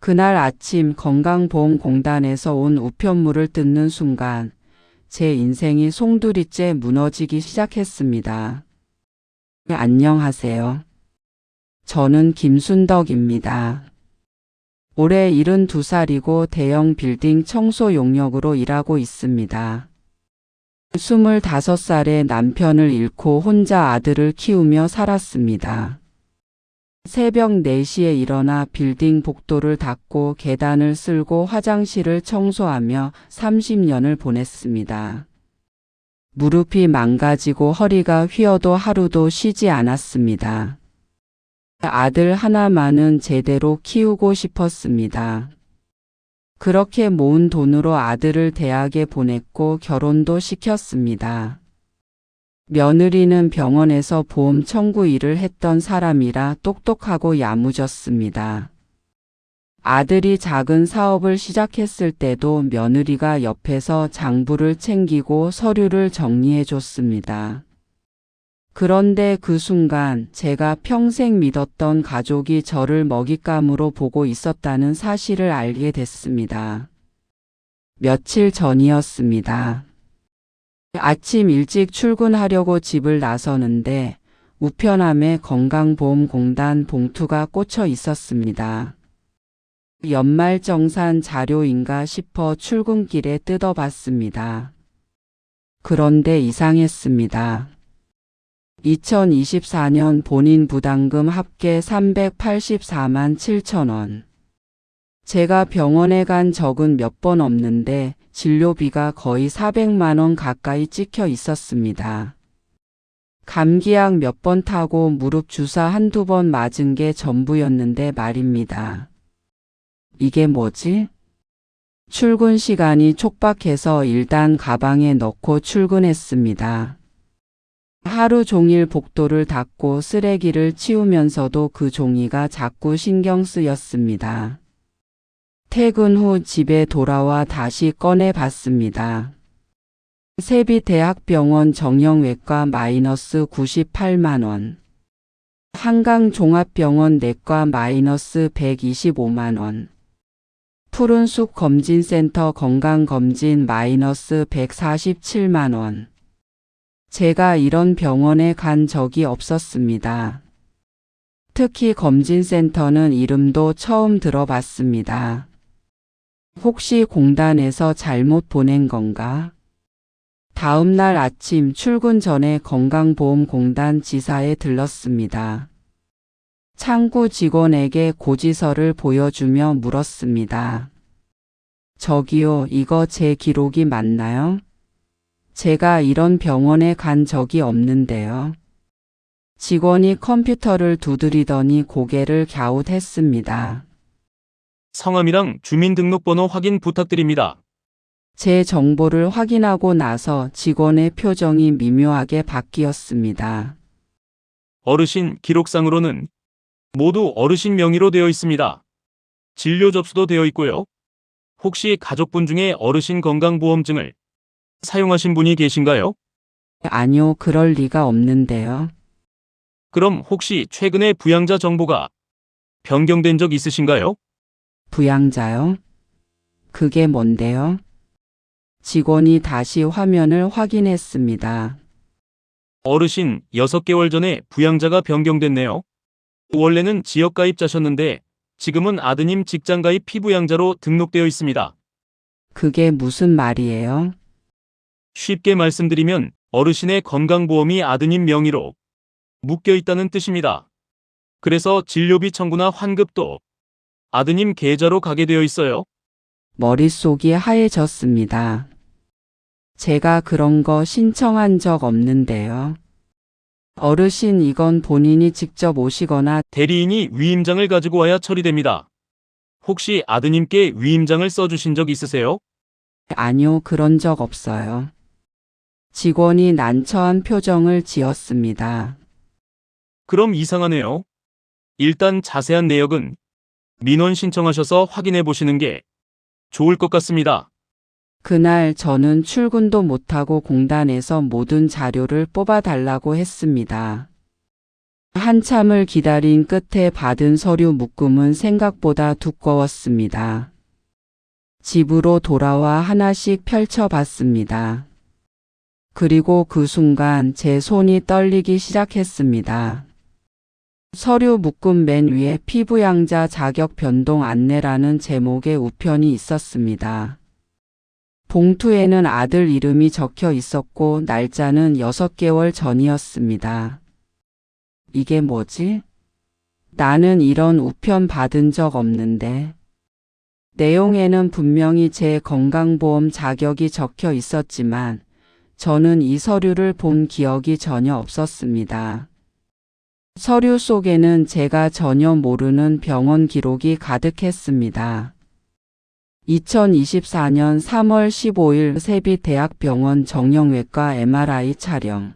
그날 아침 건강보험공단에서 온 우편물을 뜯는 순간 제 인생이 송두리째 무너지기 시작했습니다. 안녕하세요. 저는 김순덕입니다. 올해 72살이고 대형 빌딩 청소 용역으로 일하고 있습니다. 25살에 남편을 잃고 혼자 아들을 키우며 살았습니다. 새벽 4시에 일어나 빌딩 복도를 닦고 계단을 쓸고 화장실을 청소하며 30년을 보냈습니다. 무릎이 망가지고 허리가 휘어도 하루도 쉬지 않았습니다. 아들 하나만은 제대로 키우고 싶었습니다. 그렇게 모은 돈으로 아들을 대학에 보냈고 결혼도 시켰습니다. 며느리는 병원에서 보험 청구 일을 했던 사람이라 똑똑하고 야무졌습니다. 아들이 작은 사업을 시작했을 때도 며느리가 옆에서 장부를 챙기고 서류를 정리해 줬습니다. 그런데 그 순간 제가 평생 믿었던 가족이 저를 먹잇감으로 보고 있었다는 사실을 알게 됐습니다. 며칠 전이었습니다. 아침 일찍 출근하려고 집을 나서는데 우편함에 건강보험공단 봉투가 꽂혀 있었습니다. 연말정산 자료인가 싶어 출근길에 뜯어봤습니다. 그런데 이상했습니다. 2024년 본인 부담금 합계 384만 7천 원. 제가 병원에 간 적은 몇 번 없는데 진료비가 거의 400만 원 가까이 찍혀 있었습니다. 감기약 몇 번 타고 무릎 주사 한두 번 맞은 게 전부였는데 말입니다. 이게 뭐지? 출근 시간이 촉박해서 일단 가방에 넣고 출근했습니다. 하루 종일 복도를 닦고 쓰레기를 치우면서도 그 종이가 자꾸 신경 쓰였습니다. 퇴근 후 집에 돌아와 다시 꺼내 봤습니다. 세비대학병원 정형외과 마이너스 98만 원. 한강종합병원 내과 마이너스 125만 원. 푸른숲 검진센터 건강검진 마이너스 147만 원. 제가 이런 병원에 간 적이 없었습니다. 특히 검진센터는 이름도 처음 들어봤습니다. 혹시 공단에서 잘못 보낸 건가? 다음 날 아침 출근 전에 건강보험공단 지사에 들렀습니다. 창구 직원에게 고지서를 보여주며 물었습니다. 저기요, 이거 제 기록이 맞나요? 제가 이런 병원에 간 적이 없는데요. 직원이 컴퓨터를 두드리더니 고개를 갸웃했습니다. 성함이랑 주민등록번호 확인 부탁드립니다. 제 정보를 확인하고 나서 직원의 표정이 미묘하게 바뀌었습니다. 어르신 기록상으로는 모두 어르신 명의로 되어 있습니다. 진료 접수도 되어 있고요. 혹시 가족분 중에 어르신 건강보험증을 사용하신 분이 계신가요? 아니요, 그럴 리가 없는데요. 그럼 혹시 최근에 부양자 정보가 변경된 적 있으신가요? 부양자요? 그게 뭔데요? 직원이 다시 화면을 확인했습니다. 어르신 6개월 전에 부양자가 변경됐네요. 원래는 지역가입자셨는데 지금은 아드님 직장가입 피부양자로 등록되어 있습니다. 그게 무슨 말이에요? 쉽게 말씀드리면 어르신의 건강보험이 아드님 명의로 묶여 있다는 뜻입니다. 그래서 진료비 청구나 환급도 아드님 계좌로 가게 되어 있어요. 머릿속이 하얘졌습니다. 제가 그런 거 신청한 적 없는데요. 어르신, 이건 본인이 직접 오시거나 대리인이 위임장을 가지고 와야 처리됩니다. 혹시 아드님께 위임장을 써주신 적 있으세요? 아니요, 그런 적 없어요. 직원이 난처한 표정을 지었습니다. 그럼 이상하네요. 일단 자세한 내역은 민원 신청하셔서 확인해 보시는 게 좋을 것 같습니다. 그날 저는 출근도 못하고 공단에서 모든 자료를 뽑아달라고 했습니다. 한참을 기다린 끝에 받은 서류 묶음은 생각보다 두꺼웠습니다. 집으로 돌아와 하나씩 펼쳐봤습니다. 그리고 그 순간 제 손이 떨리기 시작했습니다. 서류 묶음 맨 위에 피부양자 자격 변동 안내라는 제목의 우편이 있었습니다. 봉투에는 아들 이름이 적혀 있었고 날짜는 6개월 전이었습니다. 이게 뭐지? 나는 이런 우편 받은 적 없는데. 내용에는 분명히 제 건강보험 자격이 적혀 있었지만 저는 이 서류를 본 기억이 전혀 없었습니다. 서류 속에는 제가 전혀 모르는 병원 기록이 가득했습니다. 2024년 3월 15일 세비대학병원 정형외과 MRI 촬영.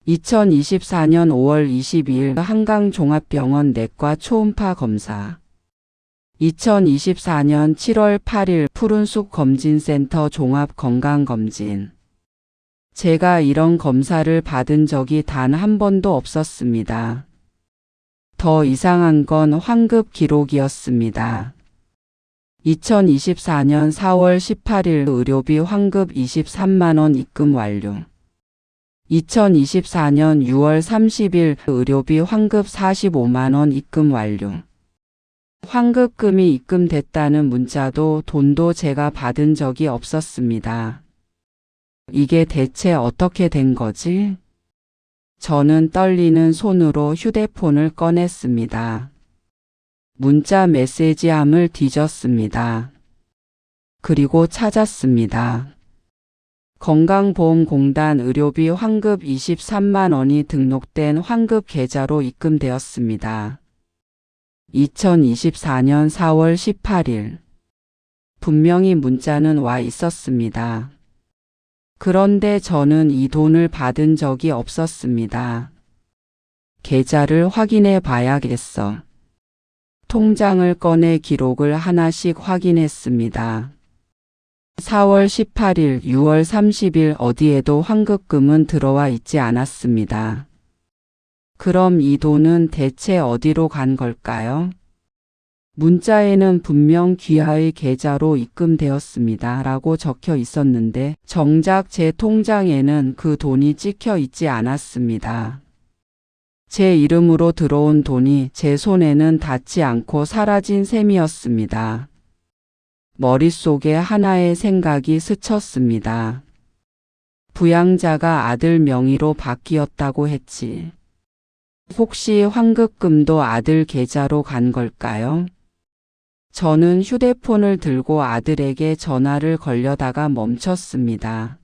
2024년 5월 22일 한강종합병원 내과 초음파 검사. 2024년 7월 8일 푸른숲 검진센터 종합건강검진. 제가 이런 검사를 받은 적이 단 한 번도 없었습니다. 더 이상한 건 환급 기록이었습니다. 2024년 4월 18일 의료비 환급 23만 원 입금 완료. 2024년 6월 30일 의료비 환급 45만 원 입금 완료. 환급금이 입금됐다는 문자도 돈도 제가 받은 적이 없었습니다. 이게 대체 어떻게 된 거지? 저는 떨리는 손으로 휴대폰을 꺼냈습니다. 문자 메시지함을 뒤졌습니다. 그리고 찾았습니다. 건강보험공단 의료비 환급 23만 원이 등록된 환급 계좌로 입금되었습니다. 2024년 4월 18일. 분명히 문자는 와 있었습니다. 그런데 저는 이 돈을 받은 적이 없었습니다. 계좌를 확인해 봐야겠어. 통장을 꺼내 기록을 하나씩 확인했습니다. 4월 18일, 6월 30일 어디에도 환급금은 들어와 있지 않았습니다. 그럼 이 돈은 대체 어디로 간 걸까요? 문자에는 분명 귀하의 계좌로 입금되었습니다. 라고 적혀 있었는데 정작 제 통장에는 그 돈이 찍혀 있지 않았습니다. 제 이름으로 들어온 돈이 제 손에는 닿지 않고 사라진 셈이었습니다. 머릿속에 하나의 생각이 스쳤습니다. 부양자가 아들 명의로 바뀌었다고 했지. 혹시 환급금도 아들 계좌로 간 걸까요? 저는 휴대폰을 들고 아들에게 전화를 걸려다가 멈췄습니다.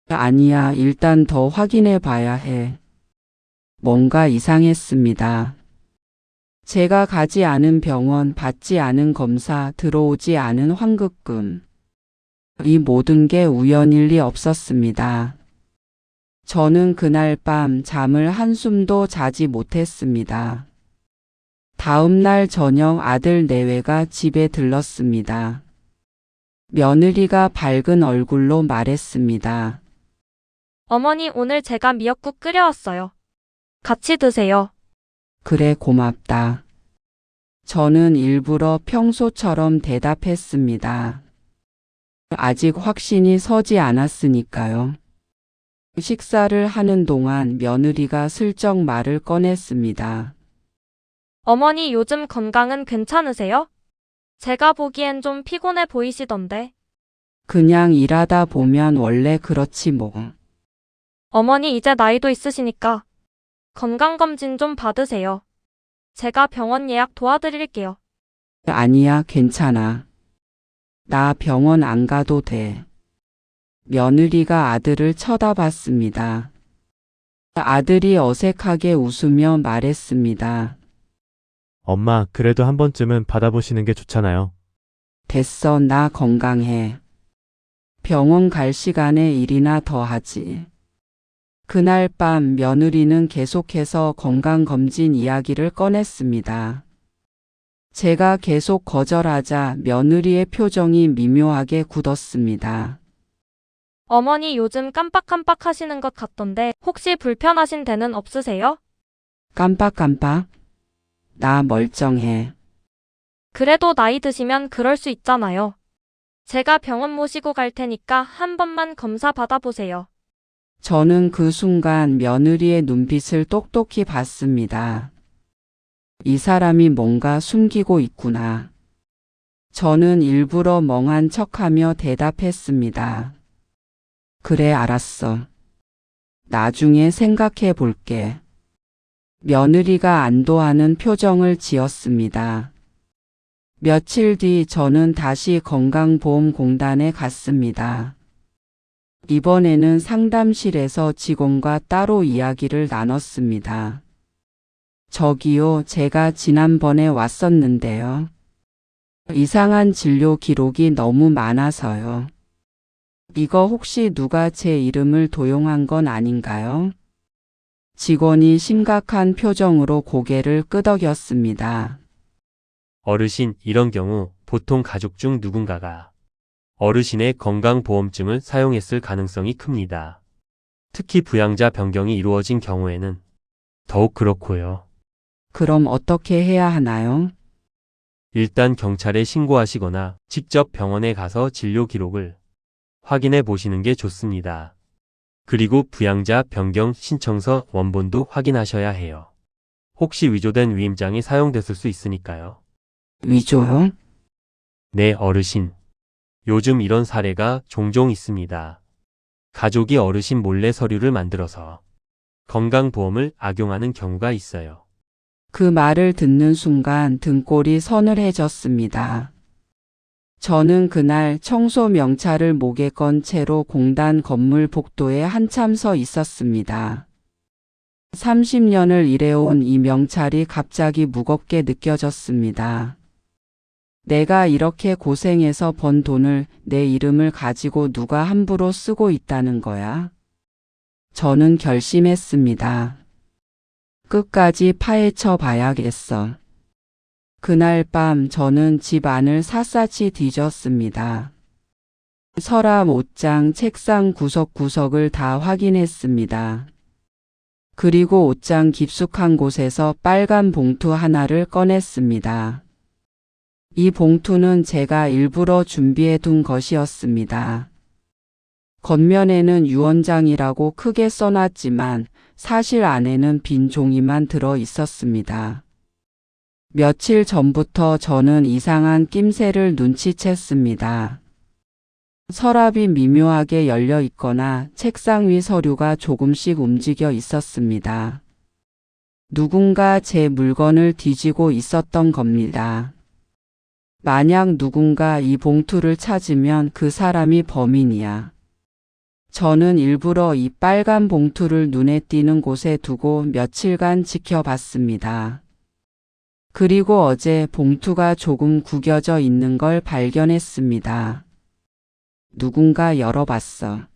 아니야, 일단 더 확인해 봐야 해. 뭔가 이상했습니다. 제가 가지 않은 병원, 받지 않은 검사, 들어오지 않은 환급금. 이 모든 게 우연일 리 없었습니다. 저는 그날 밤 잠을 한숨도 자지 못했습니다. 다음 날 저녁 아들 내외가 집에 들렀습니다. 며느리가 밝은 얼굴로 말했습니다. 어머니, 오늘 제가 미역국 끓여왔어요. 같이 드세요. 그래, 고맙다. 저는 일부러 평소처럼 대답했습니다. 아직 확신이 서지 않았으니까요. 식사를 하는 동안 며느리가 슬쩍 말을 꺼냈습니다. 어머니, 요즘 건강은 괜찮으세요? 제가 보기엔 좀 피곤해 보이시던데. 그냥 일하다 보면 원래 그렇지 뭐. 어머니, 이제 나이도 있으시니까 건강검진 좀 받으세요. 제가 병원 예약 도와드릴게요. 아니야, 괜찮아. 나 병원 안 가도 돼. 며느리가 아들을 쳐다봤습니다. 아들이 어색하게 웃으며 말했습니다. 엄마, 그래도 한 번쯤은 받아보시는 게 좋잖아요. 됐어, 나 건강해. 병원 갈 시간에 일이나 더 하지. 그날 밤 며느리는 계속해서 건강검진 이야기를 꺼냈습니다. 제가 계속 거절하자 며느리의 표정이 미묘하게 굳었습니다. 어머니, 요즘 깜빡깜빡 하시는 것 같던데 혹시 불편하신 데는 없으세요? 깜빡깜빡. 나 멀쩡해. 그래도 나이 드시면 그럴 수 있잖아요. 제가 병원 모시고 갈 테니까 한 번만 검사 받아보세요. 저는 그 순간 며느리의 눈빛을 똑똑히 봤습니다. 이 사람이 뭔가 숨기고 있구나. 저는 일부러 멍한 척하며 대답했습니다. 그래, 알았어. 나중에 생각해 볼게. 며느리가 안도하는 표정을 지었습니다. 며칠 뒤 저는 다시 건강보험공단에 갔습니다. 이번에는 상담실에서 직원과 따로 이야기를 나눴습니다. 저기요, 제가 지난번에 왔었는데요. 이상한 진료 기록이 너무 많아서요. 이거 혹시 누가 제 이름을 도용한 건 아닌가요? 직원이 심각한 표정으로 고개를 끄덕였습니다. 어르신, 이런 경우 보통 가족 중 누군가가 어르신의 건강보험증을 사용했을 가능성이 큽니다. 특히 부양자 변경이 이루어진 경우에는 더욱 그렇고요. 그럼 어떻게 해야 하나요? 일단 경찰에 신고하시거나 직접 병원에 가서 진료 기록을 확인해 보시는 게 좋습니다. 그리고 부양자 변경 신청서 원본도 확인하셔야 해요. 혹시 위조된 위임장이 사용됐을 수 있으니까요. 위조요? 네, 어르신. 요즘 이런 사례가 종종 있습니다. 가족이 어르신 몰래 서류를 만들어서 건강보험을 악용하는 경우가 있어요. 그 말을 듣는 순간 등골이 서늘해졌습니다. 저는 그날 청소 명찰을 목에 건 채로 공단 건물 복도에 한참 서 있었습니다. 30년을 일해온 이 명찰이 갑자기 무겁게 느껴졌습니다. 내가 이렇게 고생해서 번 돈을 내 이름을 가지고 누가 함부로 쓰고 있다는 거야? 저는 결심했습니다. 끝까지 파헤쳐 봐야겠어. 그날 밤 저는 집 안을 샅샅이 뒤졌습니다. 서랍, 옷장, 책상 구석구석을 다 확인했습니다. 그리고 옷장 깊숙한 곳에서 빨간 봉투 하나를 꺼냈습니다. 이 봉투는 제가 일부러 준비해 둔 것이었습니다. 겉면에는 유언장이라고 크게 써놨지만 사실 안에는 빈 종이만 들어 있었습니다. 며칠 전부터 저는 이상한 낌새를 눈치챘습니다. 서랍이 미묘하게 열려 있거나 책상 위 서류가 조금씩 움직여 있었습니다. 누군가 제 물건을 뒤지고 있었던 겁니다. 만약 누군가 이 봉투를 찾으면 그 사람이 범인이야. 저는 일부러 이 빨간 봉투를 눈에 띄는 곳에 두고 며칠간 지켜봤습니다. 그리고 어제 봉투가 조금 구겨져 있는 걸 발견했습니다. 누군가 열어봤어.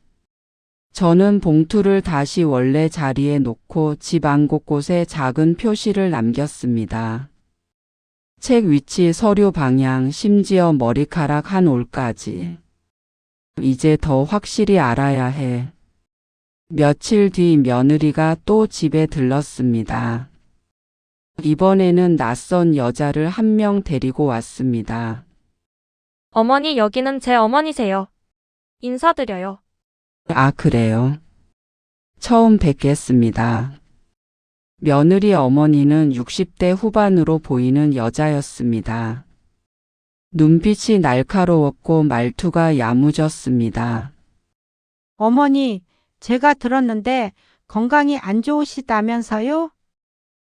저는 봉투를 다시 원래 자리에 놓고 집 안 곳곳에 작은 표시를 남겼습니다. 책 위치, 서류 방향, 심지어 머리카락 한 올까지. 이제 더 확실히 알아야 해. 며칠 뒤 며느리가 또 집에 들렀습니다. 이번에는 낯선 여자를 한 명 데리고 왔습니다. 어머니, 여기는 제 어머니세요. 인사드려요. 아, 그래요? 처음 뵙겠습니다. 며느리 어머니는 60대 후반으로 보이는 여자였습니다. 눈빛이 날카로웠고 말투가 야무졌습니다. 어머니, 제가 들었는데 건강이 안 좋으시다면서요?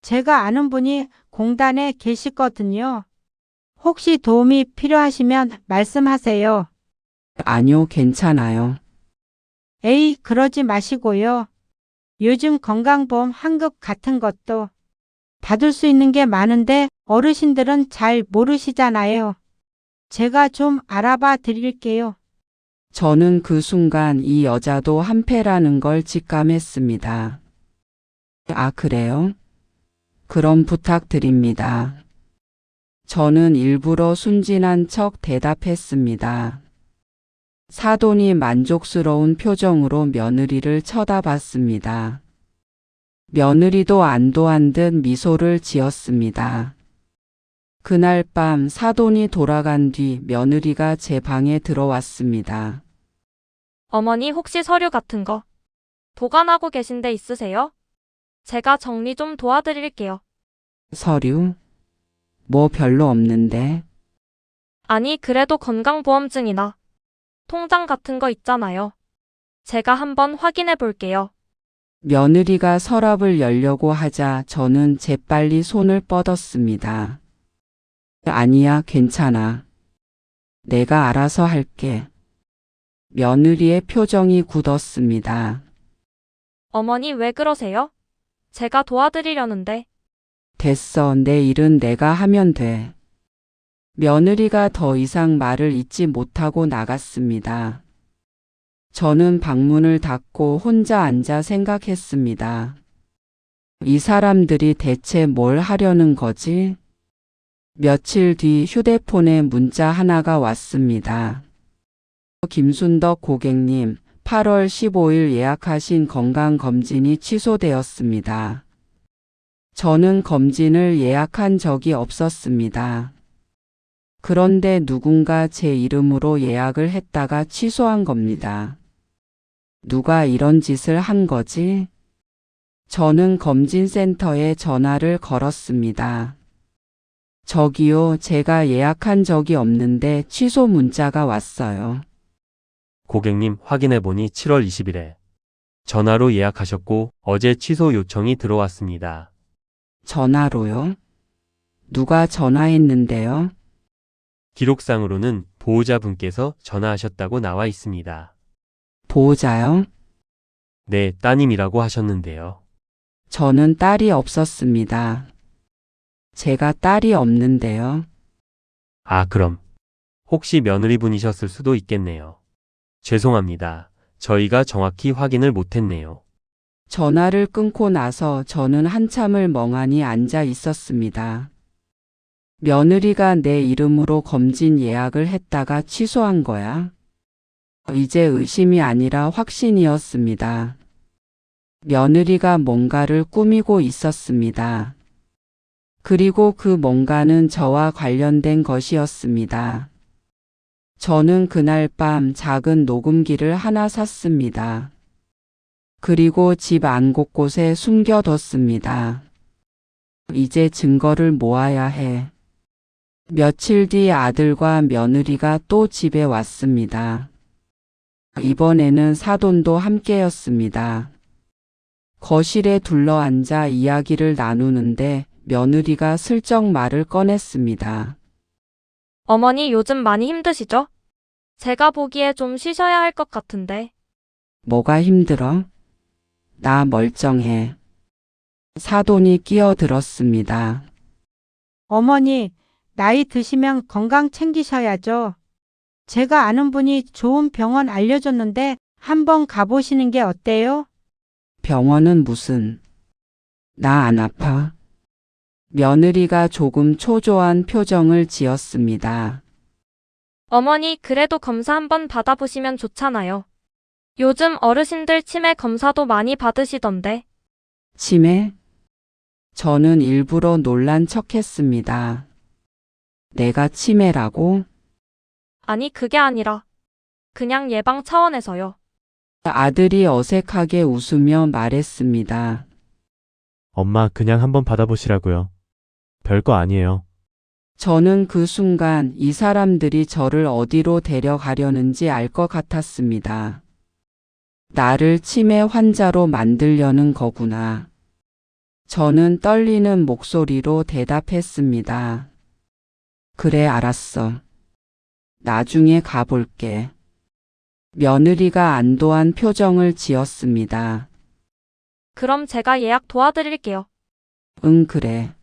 제가 아는 분이 공단에 계시거든요. 혹시 도움이 필요하시면 말씀하세요. 아니요, 괜찮아요. 에이, 그러지 마시고요. 요즘 건강보험 환급 같은 것도 받을 수 있는 게 많은데 어르신들은 잘 모르시잖아요. 제가 좀 알아봐 드릴게요. 저는 그 순간 이 여자도 한패라는 걸 직감했습니다. 아, 그래요? 그럼 부탁드립니다. 저는 일부러 순진한 척 대답했습니다. 사돈이 만족스러운 표정으로 며느리를 쳐다봤습니다. 며느리도 안도한 듯 미소를 지었습니다. 그날 밤 사돈이 돌아간 뒤 며느리가 제 방에 들어왔습니다. 어머니 혹시 서류 같은 거 보관하고 계신 데 있으세요? 제가 정리 좀 도와드릴게요. 서류? 뭐 별로 없는데. 아니, 그래도 건강보험증이나 통장 같은 거 있잖아요. 제가 한번 확인해 볼게요. 며느리가 서랍을 열려고 하자 저는 재빨리 손을 뻗었습니다. 아니야, 괜찮아. 내가 알아서 할게. 며느리의 표정이 굳었습니다. 어머니 왜 그러세요? 제가 도와드리려는데. 됐어, 내 일은 내가 하면 돼. 며느리가 더 이상 말을 잇지 못하고 나갔습니다. 저는 방문을 닫고 혼자 앉아 생각했습니다. 이 사람들이 대체 뭘 하려는 거지? 며칠 뒤 휴대폰에 문자 하나가 왔습니다. 김순덕 고객님, 8월 15일 예약하신 건강검진이 취소되었습니다. 저는 검진을 예약한 적이 없었습니다. 그런데 누군가 제 이름으로 예약을 했다가 취소한 겁니다. 누가 이런 짓을 한 거지? 저는 검진센터에 전화를 걸었습니다. 저기요, 제가 예약한 적이 없는데 취소 문자가 왔어요. 고객님 확인해보니 7월 20일에 전화로 예약하셨고 어제 취소 요청이 들어왔습니다. 전화로요? 누가 전화했는데요? 기록상으로는 보호자분께서 전화하셨다고 나와 있습니다. 보호자요? 네, 따님이라고 하셨는데요. 저는 딸이 없었습니다. 제가 딸이 없는데요. 아, 그럼 혹시 며느리분이셨을 수도 있겠네요. 죄송합니다. 저희가 정확히 확인을 못했네요. 전화를 끊고 나서 저는 한참을 멍하니 앉아 있었습니다. 며느리가 내 이름으로 검진 예약을 했다가 취소한 거야? 이제 의심이 아니라 확신이었습니다. 며느리가 뭔가를 꾸미고 있었습니다. 그리고 그 뭔가는 저와 관련된 것이었습니다. 저는 그날 밤 작은 녹음기를 하나 샀습니다. 그리고 집 안 곳곳에 숨겨뒀습니다. 이제 증거를 모아야 해. 며칠 뒤 아들과 며느리가 또 집에 왔습니다. 이번에는 사돈도 함께였습니다. 거실에 둘러앉아 이야기를 나누는데 며느리가 슬쩍 말을 꺼냈습니다. 어머니 요즘 많이 힘드시죠? 제가 보기에 좀 쉬셔야 할 것 같은데. 뭐가 힘들어? 나 멀쩡해. 사돈이 끼어들었습니다. 어머니, 나이 드시면 건강 챙기셔야죠. 제가 아는 분이 좋은 병원 알려줬는데 한번 가보시는 게 어때요? 병원은 무슨? 나 안 아파. 며느리가 조금 초조한 표정을 지었습니다. 어머니 그래도 검사 한번 받아보시면 좋잖아요. 요즘 어르신들 치매 검사도 많이 받으시던데. 치매? 저는 일부러 놀란 척했습니다. 내가 치매라고? 아니 그게 아니라 그냥 예방 차원에서요. 아들이 어색하게 웃으며 말했습니다. 엄마, 그냥 한번 받아보시라고요. 별거 아니에요. 저는 그 순간 이 사람들이 저를 어디로 데려가려는지 알 것 같았습니다. 나를 치매 환자로 만들려는 거구나. 저는 떨리는 목소리로 대답했습니다. 그래, 알았어. 나중에 가볼게. 며느리가 안도한 표정을 지었습니다. 그럼 제가 예약 도와드릴게요. 응, 그래.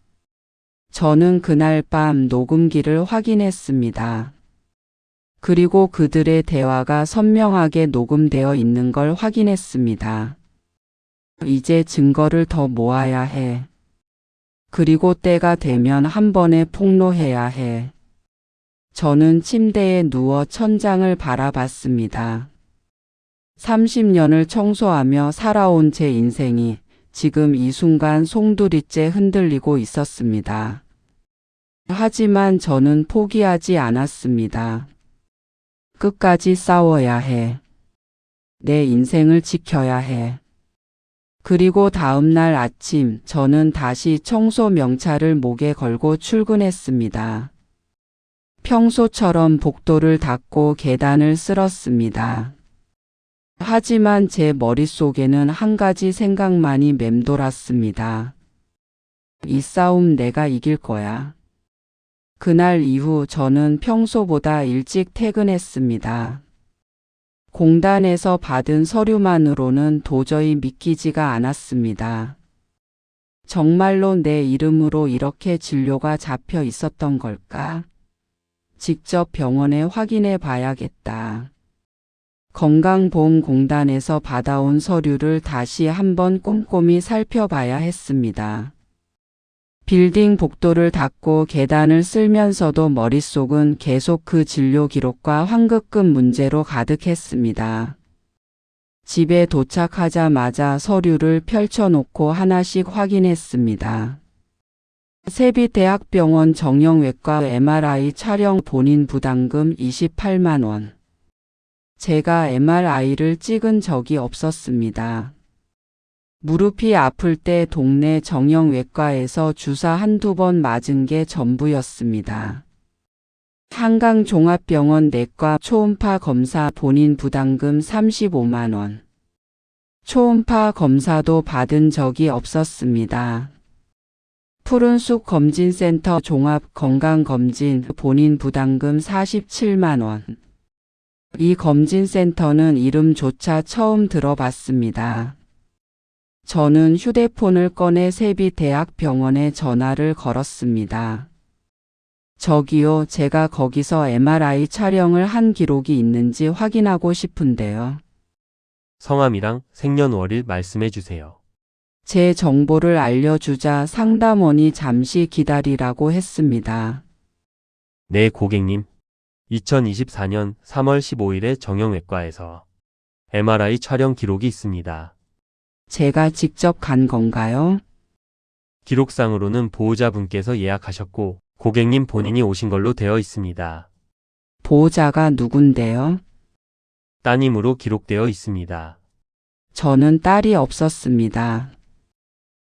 저는 그날 밤 녹음기를 확인했습니다. 그리고 그들의 대화가 선명하게 녹음되어 있는 걸 확인했습니다. 이제 증거를 더 모아야 해. 그리고 때가 되면 한 번에 폭로해야 해. 저는 침대에 누워 천장을 바라봤습니다. 30년을 청소하며 살아온 제 인생이 지금 이 순간 송두리째 흔들리고 있었습니다. 하지만 저는 포기하지 않았습니다. 끝까지 싸워야 해. 내 인생을 지켜야 해. 그리고 다음 날 아침 저는 다시 청소 명찰을 목에 걸고 출근했습니다. 평소처럼 복도를 닦고 계단을 쓸었습니다. 하지만 제 머릿속에는 한 가지 생각만이 맴돌았습니다. 이 싸움 내가 이길 거야. 그날 이후 저는 평소보다 일찍 퇴근했습니다. 공단에서 받은 서류만으로는 도저히 믿기지가 않았습니다. 정말로 내 이름으로 이렇게 진료가 잡혀 있었던 걸까? 직접 병원에 확인해 봐야겠다. 건강보험공단에서 받아온 서류를 다시 한번 꼼꼼히 살펴봐야 했습니다. 빌딩 복도를 닦고 계단을 쓸면서도 머릿속은 계속 그 진료 기록과 환급금 문제로 가득했습니다. 집에 도착하자마자 서류를 펼쳐놓고 하나씩 확인했습니다. 세빛대학병원 정형외과 MRI 촬영 본인 부담금 28만 원. 제가 MRI를 찍은 적이 없었습니다. 무릎이 아플 때 동네 정형외과에서 주사 한두 번 맞은 게 전부였습니다. 한강종합병원 내과 초음파 검사 본인 부담금 35만 원. 초음파 검사도 받은 적이 없었습니다. 푸른숲 검진센터 종합건강검진 본인 부담금 47만 원. 이 검진센터는 이름조차 처음 들어봤습니다. 저는 휴대폰을 꺼내 세빛대학병원에 전화를 걸었습니다. 저기요, 제가 거기서 MRI 촬영을 한 기록이 있는지 확인하고 싶은데요. 성함이랑 생년월일 말씀해 주세요. 제 정보를 알려주자 상담원이 잠시 기다리라고 했습니다. 네, 고객님. 2024년 3월 15일에 정형외과에서 MRI 촬영 기록이 있습니다. 제가 직접 간 건가요? 기록상으로는 보호자분께서 예약하셨고 고객님 본인이 오신 걸로 되어 있습니다. 보호자가 누군데요? 따님으로 기록되어 있습니다. 저는 딸이 없었습니다.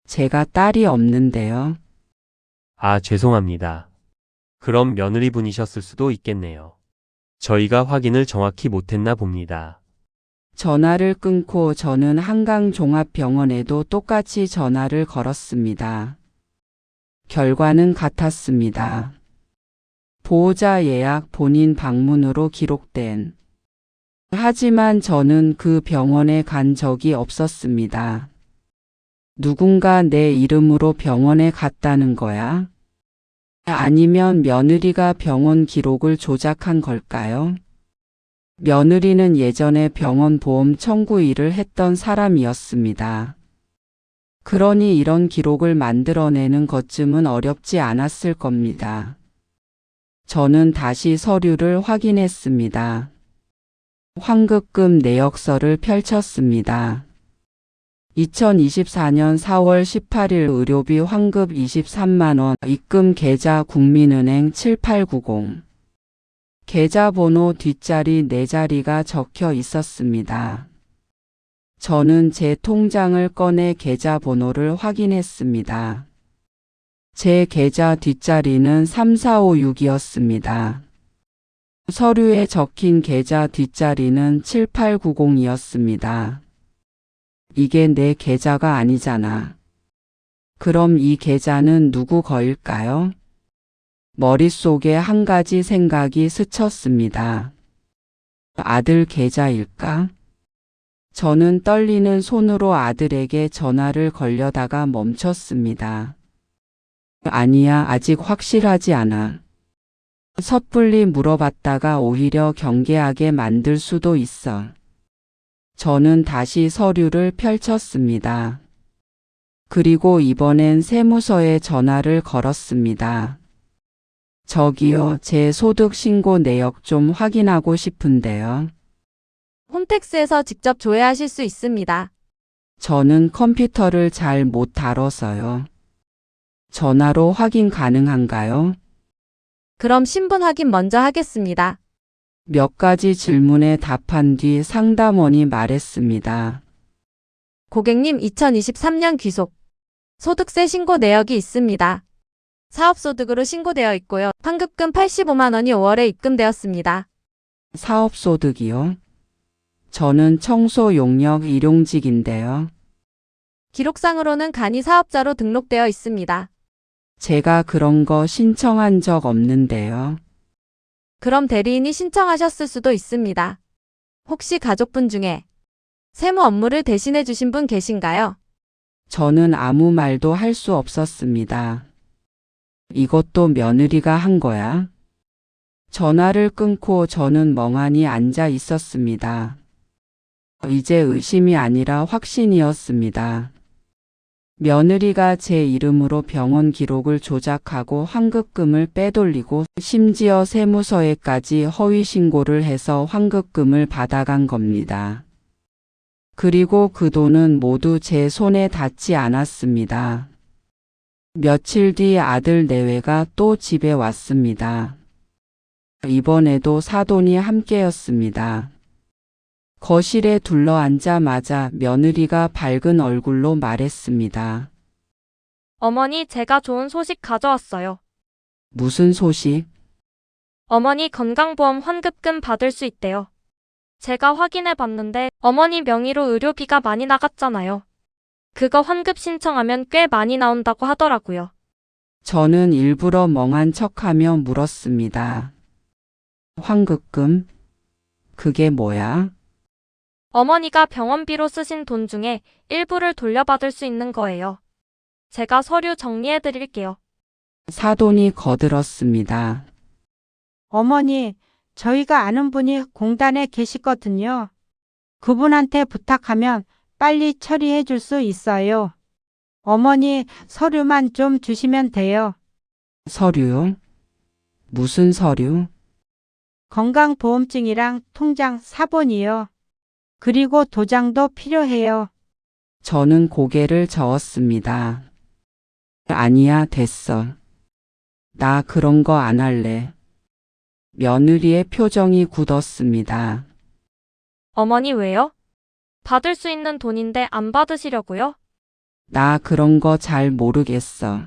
제가 딸이 없는데요. 아, 죄송합니다. 그럼 며느리분이셨을 수도 있겠네요. 저희가 확인을 정확히 못했나 봅니다. 전화를 끊고 저는 한강종합병원에도 똑같이 전화를 걸었습니다. 결과는 같았습니다. 보호자 예약 본인 방문으로 기록된. 하지만 저는 그 병원에 간 적이 없었습니다. 누군가 내 이름으로 병원에 갔다는 거야? 아니면 며느리가 병원 기록을 조작한 걸까요? 며느리는 예전에 병원 보험 청구 일을 했던 사람이었습니다. 그러니 이런 기록을 만들어내는 것쯤은 어렵지 않았을 겁니다. 저는 다시 서류를 확인했습니다. 환급금 내역서를 펼쳤습니다. 2024년 4월 18일 의료비 환급 23만원, 입금 계좌 국민은행 7890. 계좌번호 뒷자리 4자리가 적혀 있었습니다. 저는 제 통장을 꺼내 계좌번호를 확인했습니다. 제 계좌 뒷자리는 3456이었습니다. 서류에 적힌 계좌 뒷자리는 7890이었습니다. 이게 내 계좌가 아니잖아. 그럼 이 계좌는 누구 거일까요? 머릿속에 한 가지 생각이 스쳤습니다. 아들 계좌일까? 저는 떨리는 손으로 아들에게 전화를 걸려다가 멈췄습니다. 아니야, 아직 확실하지 않아. 섣불리 물어봤다가 오히려 경계하게 만들 수도 있어. 저는 다시 서류를 펼쳤습니다. 그리고 이번엔 세무서에 전화를 걸었습니다. 저기요, 제 소득 신고 내역 좀 확인하고 싶은데요. 홈택스에서 직접 조회하실 수 있습니다. 저는 컴퓨터를 잘 못 다뤄서요. 전화로 확인 가능한가요? 그럼 신분 확인 먼저 하겠습니다. 몇 가지 질문에 답한 뒤 상담원이 말했습니다. 고객님 2023년 귀속. 소득세 신고 내역이 있습니다. 사업소득으로 신고되어 있고요. 환급금 85만 원이 5월에 입금되었습니다. 사업소득이요? 저는 청소 용역 일용직인데요. 기록상으로는 간이 사업자로 등록되어 있습니다. 제가 그런 거 신청한 적 없는데요. 그럼 대리인이 신청하셨을 수도 있습니다. 혹시 가족분 중에 세무 업무를 대신해 주신 분 계신가요? 저는 아무 말도 할 수 없었습니다. 이것도 며느리가 한 거야? 전화를 끊고 저는 멍하니 앉아 있었습니다. 이제 의심이 아니라 확신이었습니다. 며느리가 제 이름으로 병원 기록을 조작하고 환급금을 빼돌리고 심지어 세무서에까지 허위 신고를 해서 환급금을 받아간 겁니다. 그리고 그 돈은 모두 제 손에 닿지 않았습니다. 며칠 뒤 아들 내외가 또 집에 왔습니다. 이번에도 사돈이 함께였습니다. 거실에 둘러앉자마자 며느리가 밝은 얼굴로 말했습니다. 어머니, 제가 좋은 소식 가져왔어요. 무슨 소식? 어머니 건강보험 환급금 받을 수 있대요. 제가 확인해 봤는데 어머니 명의로 의료비가 많이 나갔잖아요. 그거 환급 신청하면 꽤 많이 나온다고 하더라고요. 저는 일부러 멍한 척하며 물었습니다. 환급금? 그게 뭐야? 어머니가 병원비로 쓰신 돈 중에 일부를 돌려받을 수 있는 거예요. 제가 서류 정리해 드릴게요. 사돈이 거들었습니다. 어머니, 저희가 아는 분이 공단에 계시거든요. 그분한테 부탁하면 빨리 처리해 줄 수 있어요. 어머니, 서류만 좀 주시면 돼요. 서류요? 무슨 서류? 건강보험증이랑 통장 사본이요. 그리고 도장도 필요해요. 저는 고개를 저었습니다. 아니야, 됐어. 나 그런 거 안 할래. 며느리의 표정이 굳었습니다. 어머니 왜요? 받을 수 있는 돈인데 안 받으시려고요? 나 그런 거 잘 모르겠어.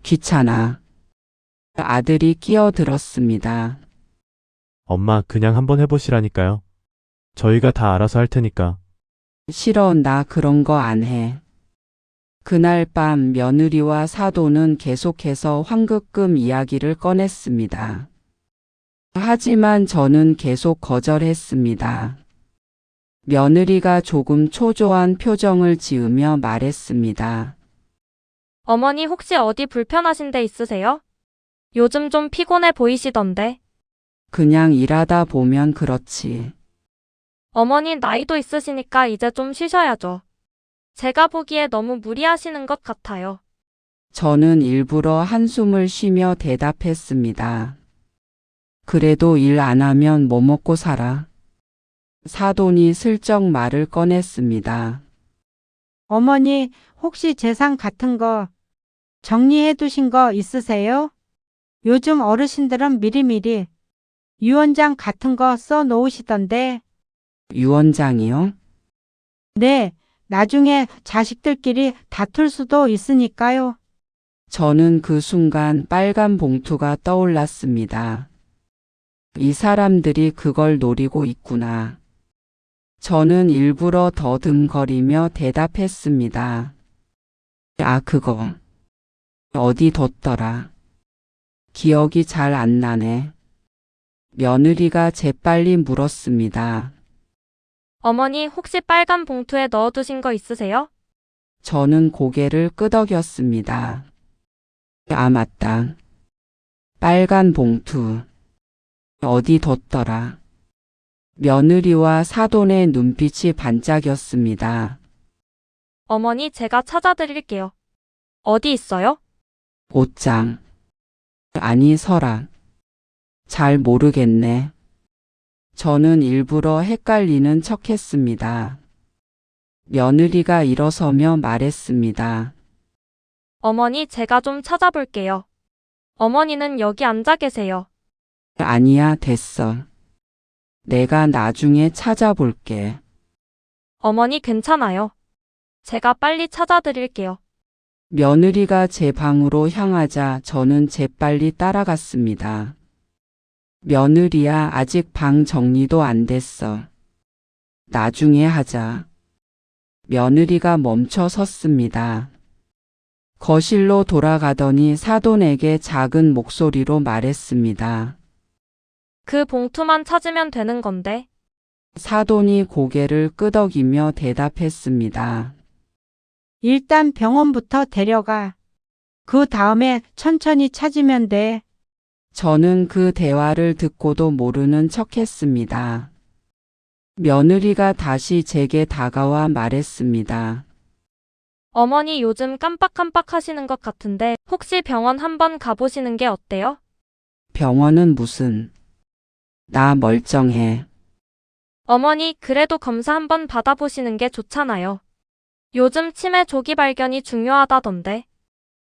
귀찮아. 아들이 끼어들었습니다. 엄마, 그냥 한번 해보시라니까요. 저희가 다 알아서 할 테니까. 싫어, 나 그런 거 안 해. 그날 밤 며느리와 사돈은 계속해서 환급금 이야기를 꺼냈습니다. 하지만 저는 계속 거절했습니다. 며느리가 조금 초조한 표정을 지으며 말했습니다. 어머니 혹시 어디 불편하신 데 있으세요? 요즘 좀 피곤해 보이시던데. 그냥 일하다 보면 그렇지. 어머니 나이도 있으시니까 이제 좀 쉬셔야죠. 제가 보기에 너무 무리하시는 것 같아요. 저는 일부러 한숨을 쉬며 대답했습니다. 그래도 일 안 하면 뭐 먹고 살아? 사돈이 슬쩍 말을 꺼냈습니다. 어머니, 혹시 재산 같은 거 정리해 두신 거 있으세요? 요즘 어르신들은 미리미리 유언장 같은 거 써 놓으시던데. 유언장이요? 네, 나중에 자식들끼리 다툴 수도 있으니까요. 저는 그 순간 빨간 봉투가 떠올랐습니다. 이 사람들이 그걸 노리고 있구나. 저는 일부러 더듬거리며 대답했습니다. 아, 그거. 어디 뒀더라. 기억이 잘 안 나네. 며느리가 재빨리 물었습니다. 어머니 혹시 빨간 봉투에 넣어두신 거 있으세요? 저는 고개를 끄덕였습니다. 아, 맞다. 빨간 봉투. 어디 뒀더라. 며느리와 사돈의 눈빛이 반짝였습니다. 어머니 제가 찾아드릴게요. 어디 있어요? 옷장. 아니, 서랍. 잘 모르겠네. 저는 일부러 헷갈리는 척했습니다. 며느리가 일어서며 말했습니다. 어머니, 제가 좀 찾아볼게요. 어머니는 여기 앉아 계세요. 아니야, 됐어. 내가 나중에 찾아볼게. 어머니, 괜찮아요. 제가 빨리 찾아드릴게요. 며느리가 제 방으로 향하자 저는 재빨리 따라갔습니다. 며느리야, 아직 방 정리도 안 됐어. 나중에 하자. 며느리가 멈춰 섰습니다. 거실로 돌아가더니 사돈에게 작은 목소리로 말했습니다. 그 봉투만 찾으면 되는 건데. 사돈이 고개를 끄덕이며 대답했습니다. 일단 병원부터 데려가. 그 다음에 천천히 찾으면 돼. 저는 그 대화를 듣고도 모르는 척했습니다. 며느리가 다시 제게 다가와 말했습니다. 어머니 요즘 깜빡깜빡 하시는 것 같은데 혹시 병원 한번 가보시는 게 어때요? 병원은 무슨? 나 멀쩡해. 어머니, 그래도 검사 한번 받아보시는 게 좋잖아요. 요즘 치매 조기 발견이 중요하다던데.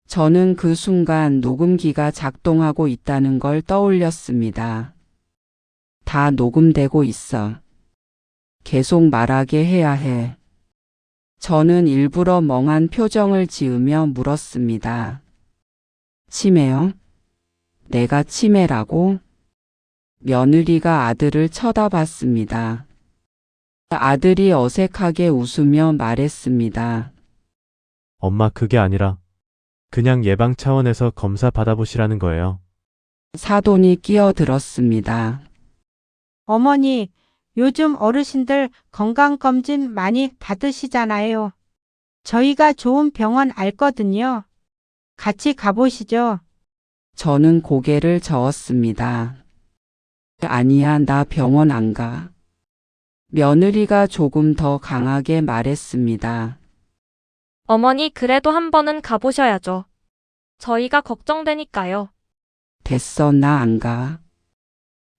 저는 그 순간 녹음기가 작동하고 있다는 걸 떠올렸습니다. 다 녹음되고 있어. 계속 말하게 해야 해. 저는 일부러 멍한 표정을 지으며 물었습니다. 치매요? 내가 치매라고? 며느리가 아들을 쳐다봤습니다. 아들이 어색하게 웃으며 말했습니다. 엄마, 그게 아니라 그냥 예방 차원에서 검사 받아보시라는 거예요. 사돈이 끼어들었습니다. 어머니, 요즘 어르신들 건강검진 많이 받으시잖아요. 저희가 좋은 병원 알거든요. 같이 가보시죠. 저는 고개를 저었습니다. 아니야, 나 병원 안 가. 며느리가 조금 더 강하게 말했습니다. 어머니, 그래도 한 번은 가보셔야죠. 저희가 걱정되니까요. 됐어, 나 안 가.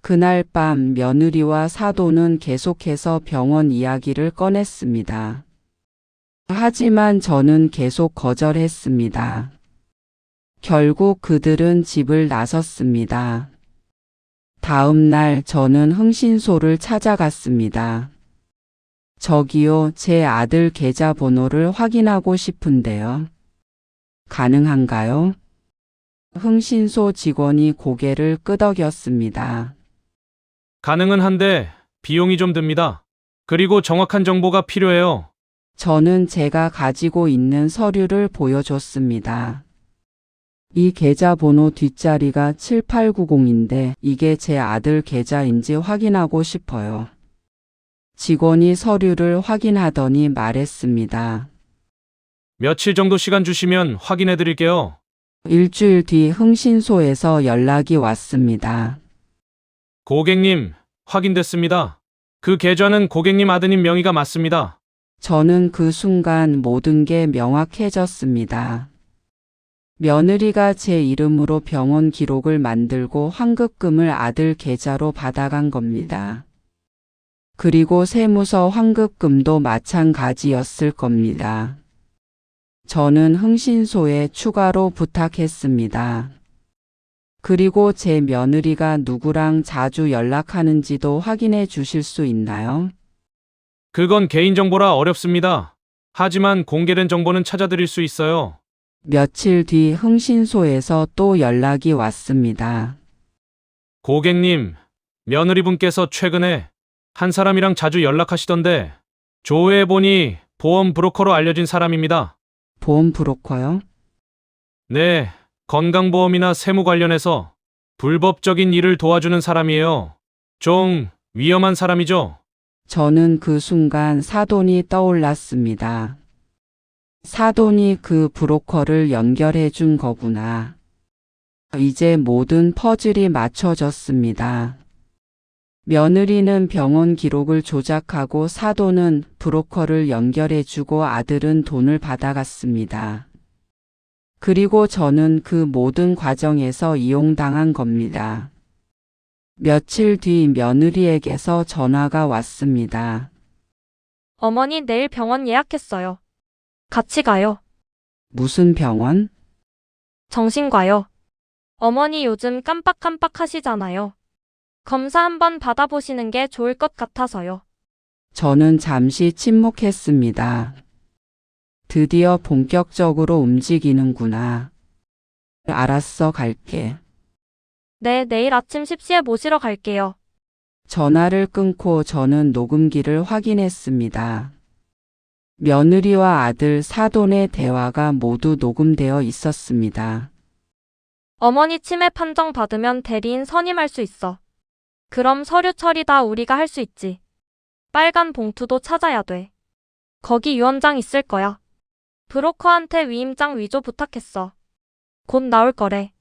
그날 밤 며느리와 사돈은 계속해서 병원 이야기를 꺼냈습니다. 하지만 저는 계속 거절했습니다. 결국 그들은 집을 나섰습니다. 다음 날 저는 흥신소를 찾아갔습니다. 저기요, 제 아들 계좌번호를 확인하고 싶은데요. 가능한가요? 흥신소 직원이 고개를 끄덕였습니다. 가능은 한데 비용이 좀 듭니다. 그리고 정확한 정보가 필요해요. 저는 제가 가지고 있는 서류를 보여줬습니다. 이 계좌번호 뒷자리가 7890인데 이게 제 아들 계좌인지 확인하고 싶어요. 직원이 서류를 확인하더니 말했습니다. 며칠 정도 시간 주시면 확인해 드릴게요. 일주일 뒤 흥신소에서 연락이 왔습니다. 고객님, 확인됐습니다. 그 계좌는 고객님 아드님 명의가 맞습니다. 저는 그 순간 모든 게 명확해졌습니다. 며느리가 제 이름으로 병원 기록을 만들고 환급금을 아들 계좌로 받아간 겁니다. 그리고 세무서 환급금도 마찬가지였을 겁니다. 저는 흥신소에 추가로 부탁했습니다. 그리고 제 며느리가 누구랑 자주 연락하는지도 확인해 주실 수 있나요? 그건 개인정보라 어렵습니다. 하지만 공개된 정보는 찾아드릴 수 있어요. 며칠 뒤 흥신소에서 또 연락이 왔습니다. 고객님, 며느리분께서 최근에 한 사람이랑 자주 연락하시던데 조회해보니 보험 브로커로 알려진 사람입니다. 보험 브로커요? 네, 건강보험이나 세무 관련해서 불법적인 일을 도와주는 사람이에요. 좀 위험한 사람이죠? 저는 그 순간 사돈이 떠올랐습니다. 사돈이 그 브로커를 연결해 준 거구나. 이제 모든 퍼즐이 맞춰졌습니다. 며느리는 병원 기록을 조작하고 사돈은 브로커를 연결해 주고 아들은 돈을 받아갔습니다. 그리고 저는 그 모든 과정에서 이용당한 겁니다. 며칠 뒤 며느리에게서 전화가 왔습니다. 어머니 내일 병원 예약했어요. 같이 가요. 무슨 병원? 정신과요. 어머니 요즘 깜빡깜빡 하시잖아요. 검사 한번 받아보시는 게 좋을 것 같아서요. 저는 잠시 침묵했습니다. 드디어 본격적으로 움직이는구나. 알았어, 갈게. 네, 내일 아침 10시에 모시러 갈게요. 전화를 끊고 저는 녹음기를 확인했습니다. 며느리와 아들 사돈의 대화가 모두 녹음되어 있었습니다. 어머니 치매 판정 받으면 대리인 선임할 수 있어. 그럼 서류 처리 다 우리가 할 수 있지. 빨간 봉투도 찾아야 돼. 거기 유언장 있을 거야. 브로커한테 위임장 위조 부탁했어. 곧 나올 거래.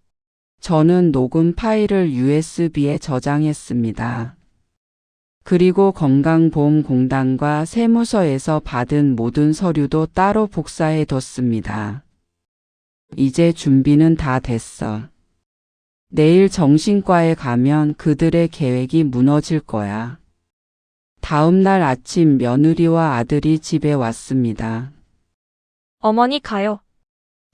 저는 녹음 파일을 USB에 저장했습니다. 그리고 건강보험공단과 세무서에서 받은 모든 서류도 따로 복사해 뒀습니다. 이제 준비는 다 됐어. 내일 정신과에 가면 그들의 계획이 무너질 거야. 다음 날 아침 며느리와 아들이 집에 왔습니다. 어머니 가요.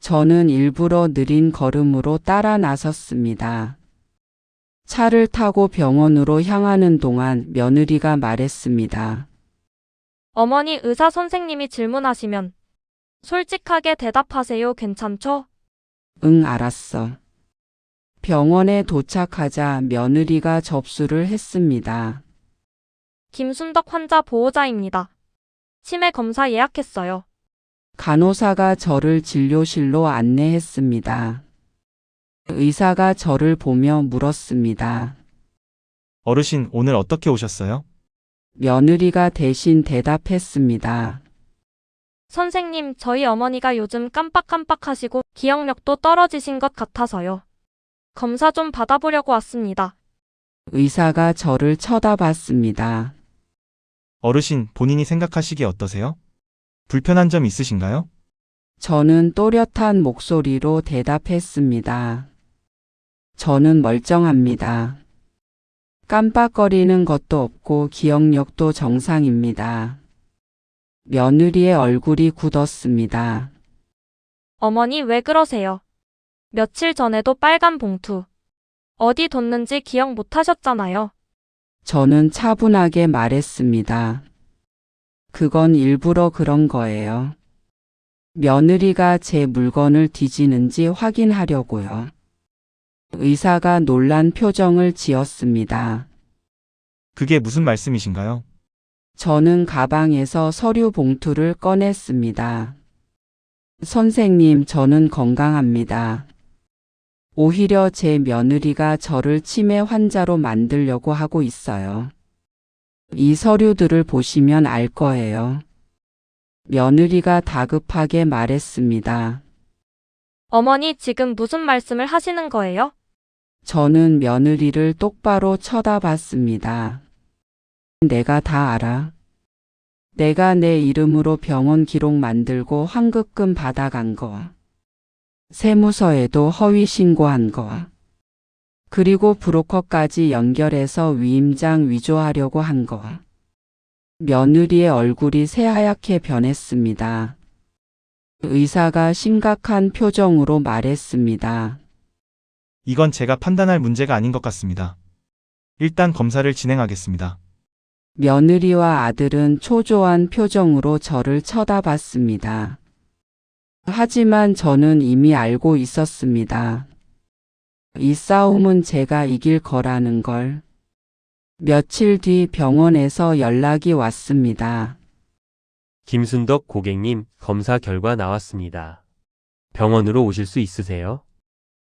저는 일부러 느린 걸음으로 따라 나섰습니다. 차를 타고 병원으로 향하는 동안 며느리가 말했습니다. 어머니 의사 선생님이 질문하시면 솔직하게 대답하세요. 괜찮죠? 응, 알았어. 병원에 도착하자 며느리가 접수를 했습니다. 김순덕 환자 보호자입니다. 치매 검사 예약했어요. 간호사가 저를 진료실로 안내했습니다. 의사가 저를 보며 물었습니다. 어르신, 오늘 어떻게 오셨어요? 며느리가 대신 대답했습니다. 선생님, 저희 어머니가 요즘 깜빡깜빡 하시고 기억력도 떨어지신 것 같아서요. 검사 좀 받아보려고 왔습니다. 의사가 저를 쳐다봤습니다. 어르신, 본인이 생각하시기에 어떠세요? 불편한 점 있으신가요? 저는 또렷한 목소리로 대답했습니다. 저는 멀쩡합니다. 깜빡거리는 것도 없고 기억력도 정상입니다. 며느리의 얼굴이 굳었습니다. 어머니 왜 그러세요? 며칠 전에도 빨간 봉투. 어디 뒀는지 기억 못 하셨잖아요. 저는 차분하게 말했습니다. 그건 일부러 그런 거예요. 며느리가 제 물건을 뒤지는지 확인하려고요. 의사가 놀란 표정을 지었습니다. 그게 무슨 말씀이신가요? 저는 가방에서 서류 봉투를 꺼냈습니다. 선생님, 저는 건강합니다. 오히려 제 며느리가 저를 치매 환자로 만들려고 하고 있어요. 이 서류들을 보시면 알 거예요. 며느리가 다급하게 말했습니다. 어머니 지금 무슨 말씀을 하시는 거예요? 저는 며느리를 똑바로 쳐다봤습니다. 내가 다 알아. 내가 내 이름으로 병원 기록 만들고 환급금 받아간 거. 세무서에도 허위 신고한 거. 그리고 브로커까지 연결해서 위임장 위조하려고 한 거. 며느리의 얼굴이 새하얗게 변했습니다. 의사가 심각한 표정으로 말했습니다. 이건 제가 판단할 문제가 아닌 것 같습니다. 일단 검사를 진행하겠습니다. 며느리와 아들은 초조한 표정으로 저를 쳐다봤습니다. 하지만 저는 이미 알고 있었습니다. 이 싸움은 제가 이길 거라는 걸. 며칠 뒤 병원에서 연락이 왔습니다. 김순덕 고객님, 검사 결과 나왔습니다. 병원으로 오실 수 있으세요?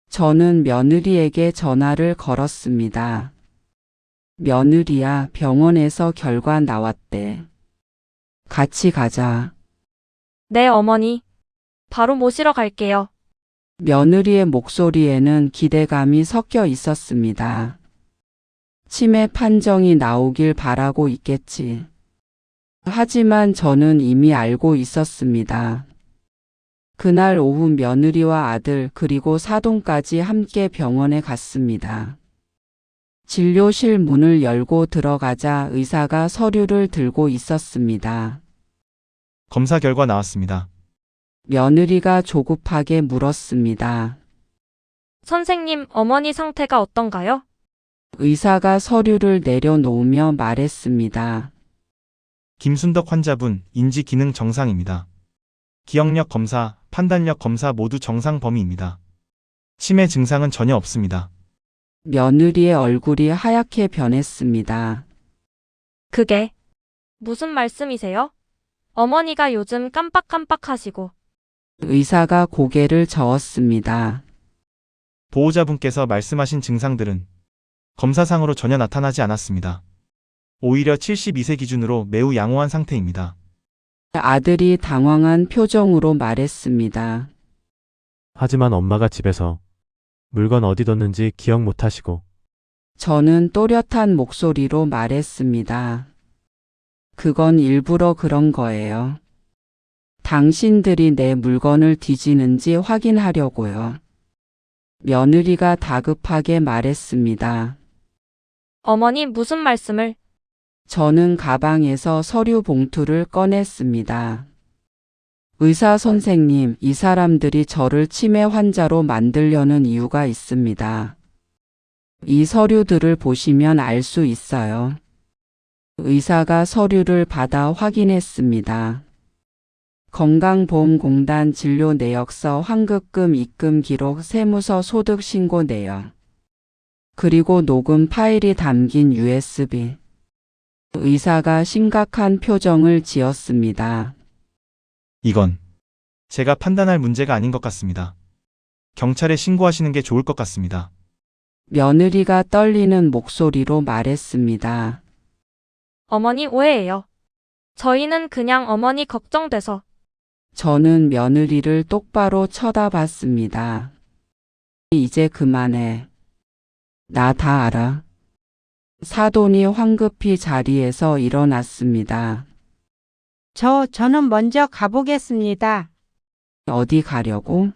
저는 며느리에게 전화를 걸었습니다. 며느리야, 병원에서 결과 나왔대. 같이 가자. 네, 어머니. 바로 모시러 갈게요. 며느리의 목소리에는 기대감이 섞여 있었습니다. 치매 판정이 나오길 바라고 있겠지. 하지만 저는 이미 알고 있었습니다. 그날 오후 며느리와 아들 그리고 사돈까지 함께 병원에 갔습니다. 진료실 문을 열고 들어가자 의사가 서류를 들고 있었습니다. 검사 결과 나왔습니다. 며느리가 조급하게 물었습니다. 선생님, 어머니 상태가 어떤가요? 의사가 서류를 내려놓으며 말했습니다. 김순덕 환자분, 인지 기능 정상입니다. 기억력 검사, 판단력 검사 모두 정상 범위입니다. 치매 증상은 전혀 없습니다. 며느리의 얼굴이 하얗게 변했습니다. 그게 무슨 말씀이세요? 어머니가 요즘 깜빡깜빡하시고 의사가 고개를 저었습니다. 보호자분께서 말씀하신 증상들은 검사상으로 전혀 나타나지 않았습니다. 오히려 72세 기준으로 매우 양호한 상태입니다. 아들이 당황한 표정으로 말했습니다. 하지만 엄마가 집에서 물건 어디 뒀는지 기억 못 하시고 저는 또렷한 목소리로 말했습니다. 그건 일부러 그런 거예요. 당신들이 내 물건을 뒤지는지 확인하려고요. 며느리가 다급하게 말했습니다. 어머니 무슨 말씀을? 저는 가방에서 서류 봉투를 꺼냈습니다. 의사 선생님, 이 사람들이 저를 치매 환자로 만들려는 이유가 있습니다. 이 서류들을 보시면 알 수 있어요. 의사가 서류를 받아 확인했습니다. 건강보험공단 진료 내역서, 환급금 입금 기록, 세무서, 소득 신고 내역, 그리고 녹음 파일이 담긴 USB. 의사가 심각한 표정을 지었습니다. 이건 제가 판단할 문제가 아닌 것 같습니다. 경찰에 신고하시는 게 좋을 것 같습니다. 며느리가 떨리는 목소리로 말했습니다. 어머니 오해예요. 저희는 그냥 어머니 걱정돼서. 저는 며느리를 똑바로 쳐다봤습니다. 이제 그만해. 나 다 알아. 사돈이 황급히 자리에서 일어났습니다. 저는 먼저 가보겠습니다. 어디 가려고?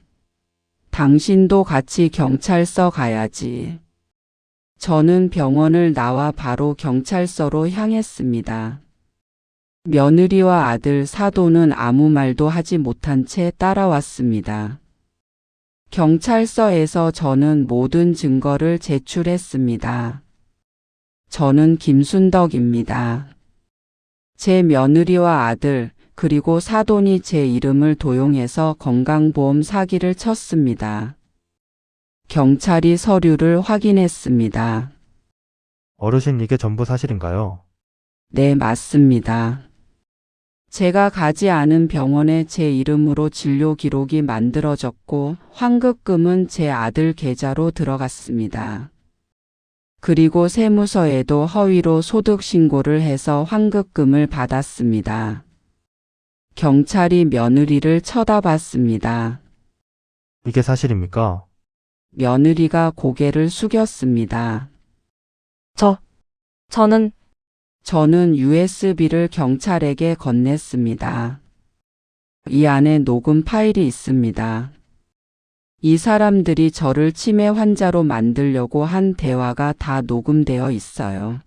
당신도 같이 경찰서 가야지. 저는 병원을 나와 바로 경찰서로 향했습니다. 며느리와 아들 사돈은 아무 말도 하지 못한 채 따라왔습니다. 경찰서에서 저는 모든 증거를 제출했습니다. 저는 김순덕입니다. 제 며느리와 아들, 그리고 사돈이 제 이름을 도용해서 건강보험 사기를 쳤습니다. 경찰이 서류를 확인했습니다. 어르신 이게 전부 사실인가요? 네, 맞습니다. 제가 가지 않은 병원에 제 이름으로 진료 기록이 만들어졌고 환급금은 제 아들 계좌로 들어갔습니다. 그리고 세무서에도 허위로 소득 신고를 해서 환급금을 받았습니다. 경찰이 며느리를 쳐다봤습니다. 이게 사실입니까? 며느리가 고개를 숙였습니다. 저는 USB를 경찰에게 건넸습니다. 이 안에 녹음 파일이 있습니다. 이 사람들이 저를 치매 환자로 만들려고 한 대화가 다 녹음되어 있어요.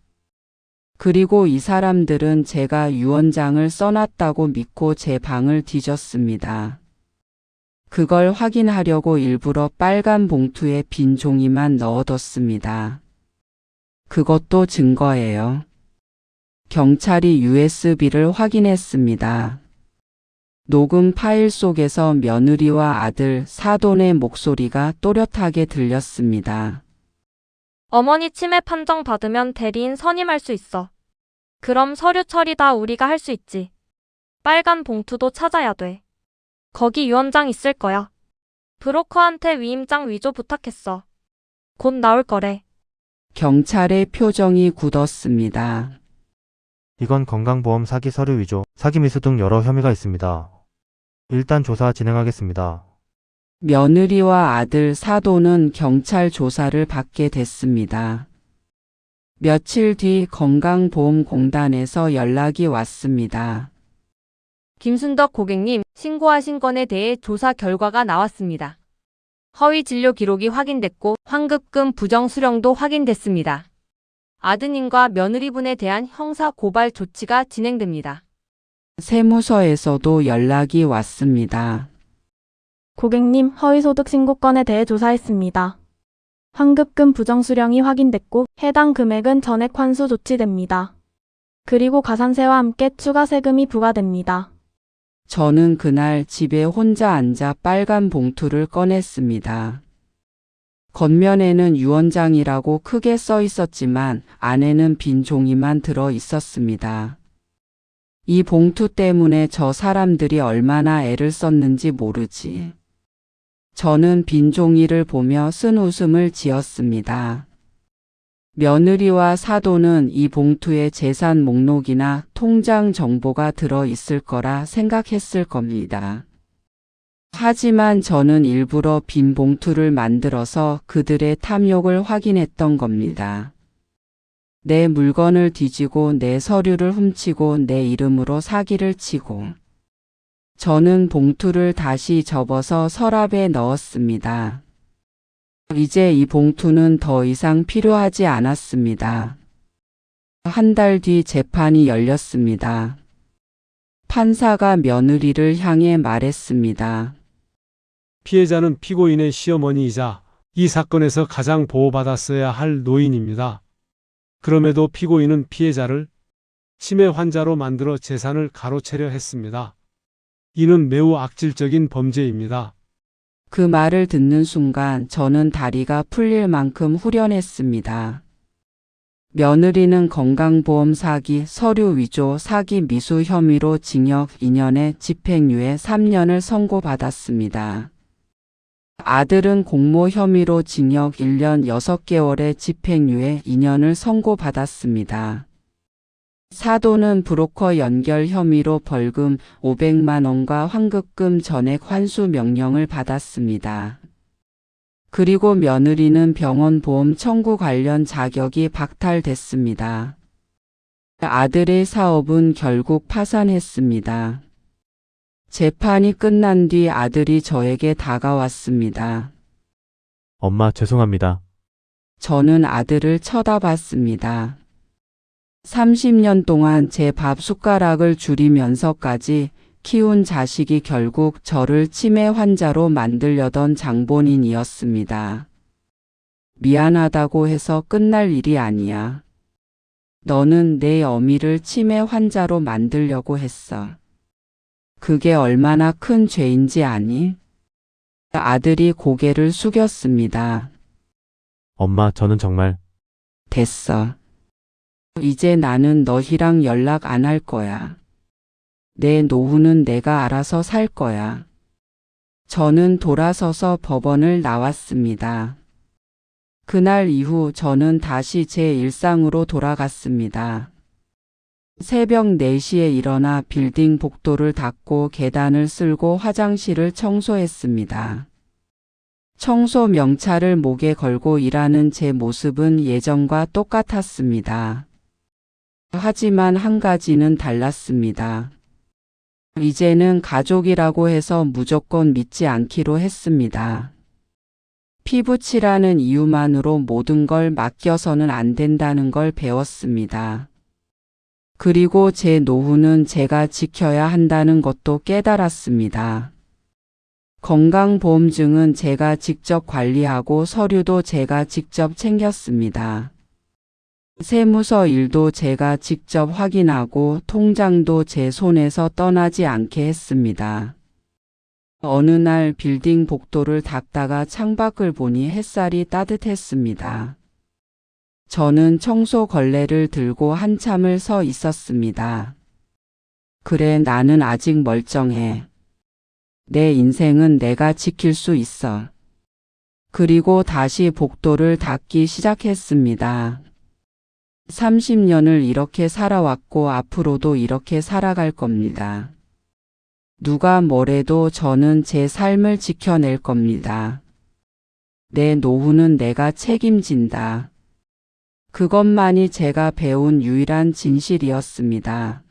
그리고 이 사람들은 제가 유언장을 써놨다고 믿고 제 방을 뒤졌습니다. 그걸 확인하려고 일부러 빨간 봉투에 빈 종이만 넣어뒀습니다. 그것도 증거예요. 경찰이 USB를 확인했습니다. 녹음 파일 속에서 며느리와 아들, 사돈의 목소리가 또렷하게 들렸습니다. 어머니 치매 판정 받으면 대리인 선임할 수 있어. 그럼 서류 처리 다 우리가 할 수 있지. 빨간 봉투도 찾아야 돼. 거기 유언장 있을 거야. 브로커한테 위임장 위조 부탁했어. 곧 나올 거래. 경찰의 표정이 굳었습니다. 이건 건강보험 사기 서류 위조, 사기 미수 등 여러 혐의가 있습니다. 일단 조사 진행하겠습니다. 며느리와 아들 사돈은 경찰 조사를 받게 됐습니다. 며칠 뒤 건강보험공단에서 연락이 왔습니다. 김순덕 고객님, 신고하신 건에 대해 조사 결과가 나왔습니다. 허위 진료 기록이 확인됐고 환급금 부정 수령도 확인됐습니다. 아드님과 며느리분에 대한 형사 고발 조치가 진행됩니다. 세무서에서도 연락이 왔습니다. 고객님, 허위소득 신고건에 대해 조사했습니다. 환급금 부정수령이 확인됐고 해당 금액은 전액 환수 조치됩니다. 그리고 가산세와 함께 추가 세금이 부과됩니다. 저는 그날 집에 혼자 앉아 빨간 봉투를 꺼냈습니다. 겉면에는 유언장이라고 크게 써 있었지만 안에는 빈 종이만 들어 있었습니다. 이 봉투 때문에 저 사람들이 얼마나 애를 썼는지 모르지. 저는 빈 종이를 보며 쓴 웃음을 지었습니다. 며느리와 사돈은 이 봉투에 재산 목록이나 통장 정보가 들어 있을 거라 생각했을 겁니다. 하지만 저는 일부러 빈 봉투를 만들어서 그들의 탐욕을 확인했던 겁니다. 내 물건을 뒤지고 내 서류를 훔치고 내 이름으로 사기를 치고. 저는 봉투를 다시 접어서 서랍에 넣었습니다. 이제 이 봉투는 더 이상 필요하지 않았습니다. 한 달 뒤 재판이 열렸습니다. 판사가 며느리를 향해 말했습니다. 피해자는 피고인의 시어머니이자 이 사건에서 가장 보호받았어야 할 노인입니다. 그럼에도 피고인은 피해자를 치매 환자로 만들어 재산을 가로채려 했습니다. 이는 매우 악질적인 범죄입니다. 그 말을 듣는 순간 저는 다리가 풀릴 만큼 후련했습니다. 며느리는 건강보험 사기, 서류 위조, 사기 미수 혐의로 징역 2년에 집행유예 3년을 선고받았습니다. 아들은 공모 혐의로 징역 1년 6개월에 집행유예 2년을 선고받았습니다. 사돈은 브로커 연결 혐의로 벌금 500만 원과 환급금 전액 환수 명령을 받았습니다. 그리고 며느리는 병원 보험 청구 관련 자격이 박탈됐습니다. 아들의 사업은 결국 파산했습니다. 재판이 끝난 뒤 아들이 저에게 다가왔습니다. 엄마, 죄송합니다. 저는 아들을 쳐다봤습니다. 30년 동안 제 밥 숟가락을 줄이면서까지 키운 자식이 결국 저를 치매 환자로 만들려던 장본인이었습니다. 미안하다고 해서 끝날 일이 아니야. 너는 내 어미를 치매 환자로 만들려고 했어. 그게 얼마나 큰 죄인지 아니? 아들이 고개를 숙였습니다. 엄마, 저는 정말 됐어. 이제 나는 너희랑 연락 안 할 거야. 내 노후는 내가 알아서 살 거야. 저는 돌아서서 법원을 나왔습니다. 그날 이후 저는 다시 제 일상으로 돌아갔습니다. 새벽 4시에 일어나 빌딩 복도를 닦고 계단을 쓸고 화장실을 청소했습니다. 청소 명찰을 목에 걸고 일하는 제 모습은 예전과 똑같았습니다. 하지만 한 가지는 달랐습니다. 이제는 가족이라고 해서 무조건 믿지 않기로 했습니다. 피부치라는 이유만으로 모든 걸 맡겨서는 안 된다는 걸 배웠습니다. 그리고 제 노후는 제가 지켜야 한다는 것도 깨달았습니다. 건강보험증은 제가 직접 관리하고 서류도 제가 직접 챙겼습니다. 세무서 일도 제가 직접 확인하고 통장도 제 손에서 떠나지 않게 했습니다. 어느 날 빌딩 복도를 닦다가 창밖을 보니 햇살이 따뜻했습니다. 저는 청소 걸레를 들고 한참을 서 있었습니다. 그래, 나는 아직 멀쩡해. 내 인생은 내가 지킬 수 있어. 그리고 다시 복도를 닦기 시작했습니다. 30년을 이렇게 살아왔고 앞으로도 이렇게 살아갈 겁니다. 누가 뭐래도 저는 제 삶을 지켜낼 겁니다. 내 노후는 내가 책임진다. 그것만이 제가 배운 유일한 진실이었습니다.